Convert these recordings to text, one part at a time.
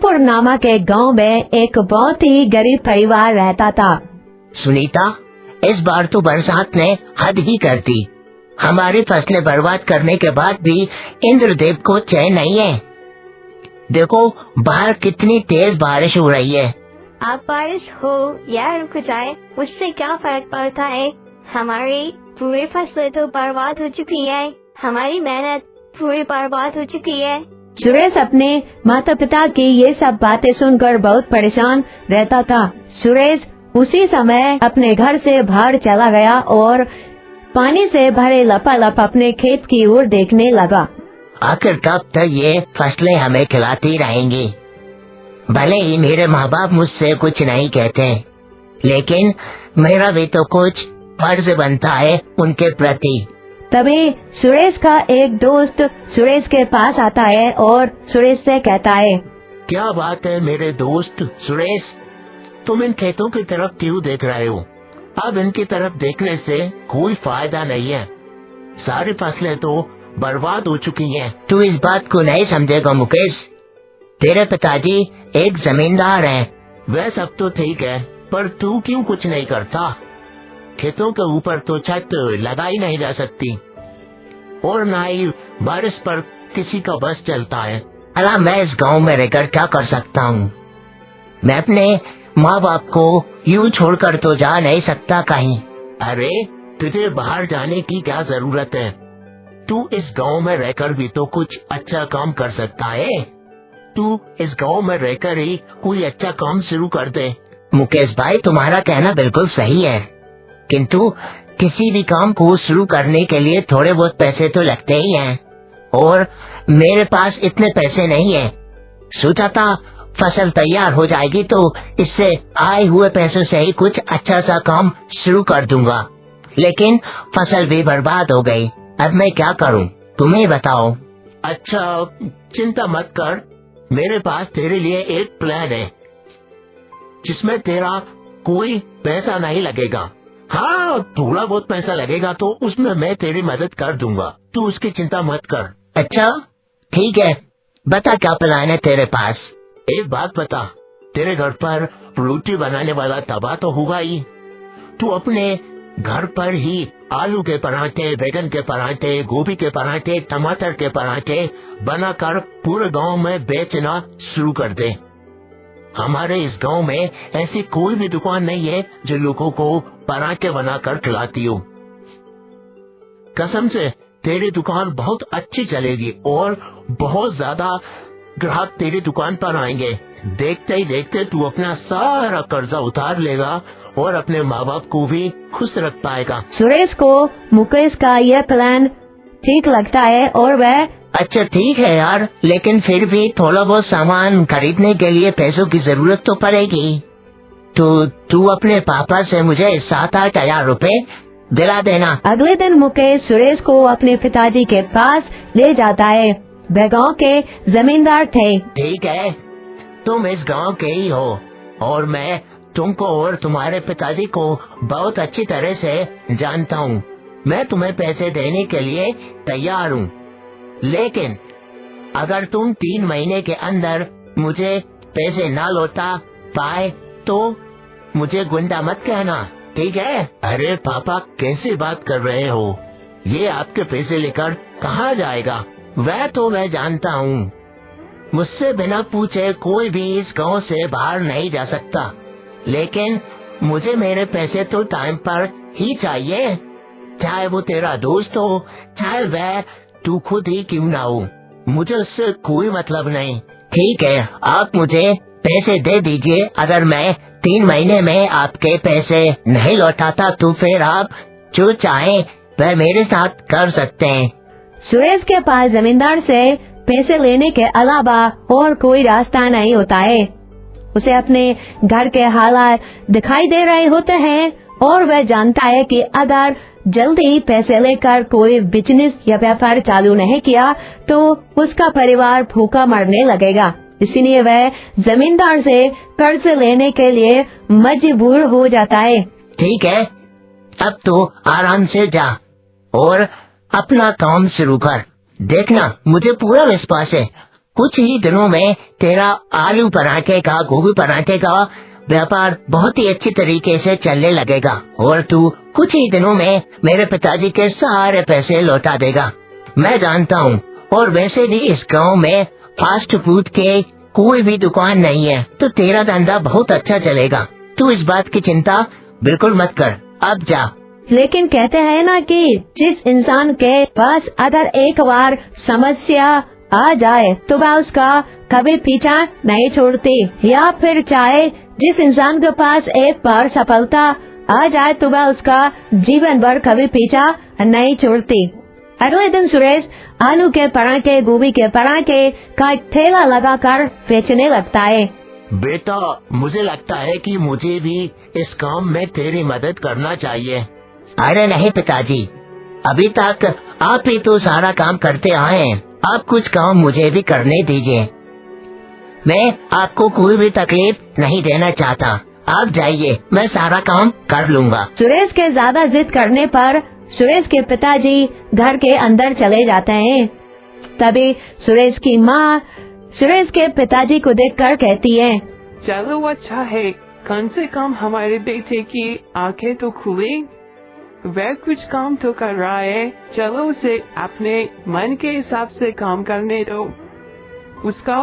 जयपुर नामक एक गांव में एक बहुत ही गरीब परिवार रहता था। सुनीता, इस बार तो बरसात ने हद ही कर दी। हमारी फसलें बर्बाद करने के बाद भी इंद्रदेव को चैन नहीं है। देखो बाहर कितनी तेज बारिश हो रही है। आप बारिश हो या रुक जाए उससे क्या फर्क पड़ता है। हमारी पूरी फसलें तो बर्बाद हो चुकी है, हमारी मेहनत पूरी बर्बाद हो चुकी है। सुरेश अपने माता पिता की ये सब बातें सुनकर बहुत परेशान रहता था। सुरेश उसी समय अपने घर से बाहर चला गया और पानी से भरे लपालप अपने खेत की ओर देखने लगा। आखिर कब तक ये फसलें हमें खिलाती रहेंगी। भले ही मेरे माँ बाप मुझसे कुछ नहीं कहते, लेकिन मेरा भी तो कुछ फर्ज बनता है उनके प्रति। तभी सुरेश का एक दोस्त सुरेश के पास आता है और सुरेश से कहता है, क्या बात है मेरे दोस्त सुरेश, तुम इन खेतों की तरफ क्यों देख रहे हो? अब इनकी तरफ देखने से कोई फायदा नहीं है, सारी फसलें तो बर्बाद हो चुकी हैं। तू इस बात को नहीं समझेगा मुकेश। तेरे पिताजी एक जमींदार हैं। वह सब तो ठीक है, पर तू क्यों कुछ नहीं करता? खेतों के ऊपर तो छत लगाई नहीं जा सकती और न ही बारिश पर किसी का बस चलता है। अला मैं इस गांव में रहकर क्या कर सकता हूँ? मैं अपने माँ बाप को यूं छोड़कर तो जा नहीं सकता कहीं। अरे तुझे बाहर जाने की क्या जरूरत है? तू इस गांव में रहकर भी तो कुछ अच्छा काम कर सकता है। तू इस गांव में रहकर ही कोई अच्छा काम शुरू कर दे। मुकेश भाई, तुम्हारा कहना बिल्कुल सही है, किंतु किसी भी काम को शुरू करने के लिए थोड़े बहुत पैसे तो लगते ही हैं, और मेरे पास इतने पैसे नहीं है। सोचा था फसल तैयार हो जाएगी तो इससे आए हुए पैसों से ही कुछ अच्छा सा काम शुरू कर दूंगा, लेकिन फसल भी बर्बाद हो गई। अब मैं क्या करूं, तुम्हें बताओ। अच्छा चिंता मत कर, मेरे पास तेरे लिए एक प्लान है जिसमें तेरा कोई पैसा नहीं लगेगा। हाँ, थोड़ा बहुत पैसा लगेगा तो उसमें मैं तेरी मदद कर दूंगा, तू उसकी चिंता मत कर। अच्छा ठीक है, बता क्या प्लान है तेरे पास। एक बात बता, तेरे घर पर रोटी बनाने वाला तवा तो होगा ही। तू अपने घर पर ही आलू के पराठे, बैगन के पराठे, गोभी के पराठे, टमाटर के पराठे बनाकर पूरे गांव में बेचना शुरू कर दे। हमारे इस गांव में ऐसी कोई भी दुकान नहीं है जो लोगों को पराठे बनाकर खिलाती हो। कसम से तेरी दुकान बहुत अच्छी चलेगी और बहुत ज्यादा ग्राहक तेरी दुकान पर आएंगे। देखते ही देखते तू अपना सारा कर्जा उतार लेगा और अपने माँ बाप को भी खुश रख पाएगा। सुरेश को मुकेश का यह प्लान ठीक लगता है और वह अच्छा ठीक है यार, लेकिन फिर भी थोड़ा बहुत सामान खरीदने के लिए पैसों की जरूरत तो पड़ेगी। तो तू अपने पापा से मुझे 7-8 हजार रुपए दिला देना। अगले दिन मुकेश सुरेश को अपने पिताजी के पास ले जाता है। वह गाँव के जमींदार थे। ठीक है, तुम इस गांव के ही हो और मैं तुमको और तुम्हारे पिताजी को बहुत अच्छी तरह से जानता हूँ। मैं तुम्हें पैसे देने के लिए तैयार हूँ, लेकिन अगर तुम 3 महीने के अंदर मुझे पैसे ना लौटा पाए तो मुझे गुंडा मत कहना, ठीक है? अरे पापा कैसी बात कर रहे हो, ये आपके पैसे लेकर कहाँ जाएगा? वह तो मैं जानता हूँ, मुझसे बिना पूछे कोई भी इस गांव से बाहर नहीं जा सकता, लेकिन मुझे मेरे पैसे तो टाइम पर ही चाहिए, चाहे वो तेरा दोस्त हो चाहे वह तू खुद ही क्यों ना हो, मुझे उससे कोई मतलब नहीं। ठीक है, आप मुझे पैसे दे दीजिए। अगर मैं 3 महीने में आपके पैसे नहीं लौटाता तो फिर आप जो चाहे वह मेरे साथ कर सकते हैं। सुरेश के पास जमींदार से पैसे लेने के अलावा और कोई रास्ता नहीं होता है। उसे अपने घर के हालात दिखाई दे रहे होते हैं और वह जानता है कि अगर जल्दी पैसे लेकर कोई बिजनेस या व्यापार चालू नहीं किया तो उसका परिवार भूखा मरने लगेगा। इसीलिए वह जमींदार से कर्ज लेने के लिए मजबूर हो जाता है। ठीक है, अब तो आराम से जा और अपना काम शुरू कर। देखना, मुझे पूरा विश्वास है कुछ ही दिनों में तेरा आलू पराठे का, गोभी पराठे का व्यापार बहुत ही अच्छी तरीके से चलने लगेगा और तू कुछ ही दिनों में मेरे पिताजी के सारे पैसे लौटा देगा। मैं जानता हूँ, और वैसे भी इस गांव में फास्ट फूड के कोई भी दुकान नहीं है, तो तेरा धंधा बहुत अच्छा चलेगा। तू इस बात की चिंता बिल्कुल मत कर, अब जा। लेकिन कहते हैं ना कि जिस इंसान के पास अगर एक बार समस्या आ जाए तो वह उसका कभी पीछा नहीं छोड़ती, या फिर चाहे जिस इंसान के पास एक बार सफलता आ जाए तो वह उसका जीवन भर कभी पीछा नहीं छोड़ती। अगले दिन सुरेश आलू के पराठे, गोभी के पराठे का एक ठेला लगाकर बेचने लगता है। बेटा, मुझे लगता है कि मुझे भी इस काम में तेरी मदद करना चाहिए। अरे नहीं पिताजी, अभी तक आप ही तो सारा काम करते आए हैं, आप कुछ काम मुझे भी करने दीजिए। मैं आपको कोई भी तकलीफ नहीं देना चाहता, आप जाइए, मैं सारा काम कर लूँगा। सुरेश के ज्यादा जिद करने पर सुरेश के पिताजी घर के अंदर चले जाते हैं। तभी सुरेश की माँ सुरेश के पिताजी को देखकर कहती है, चलो अच्छा है, कम से कम हमारे बेटे की आंखें तो खुली। वह कुछ काम तो कर रहा है, चलो उसे अपने मन के हिसाब से काम करने दो। उसका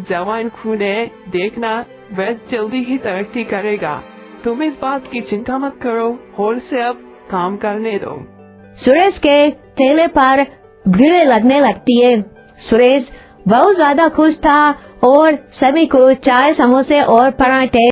जवान खून है, देखना वह जल्दी ही तरक्की करेगा। तुम इस बात की चिंता मत करो और उसे अब काम करने दो। सुरेश के ठेले पर भीड़ लगने लगती है। सुरेश बहुत ज्यादा खुश था और सभी को चाय, समोसे और पराठे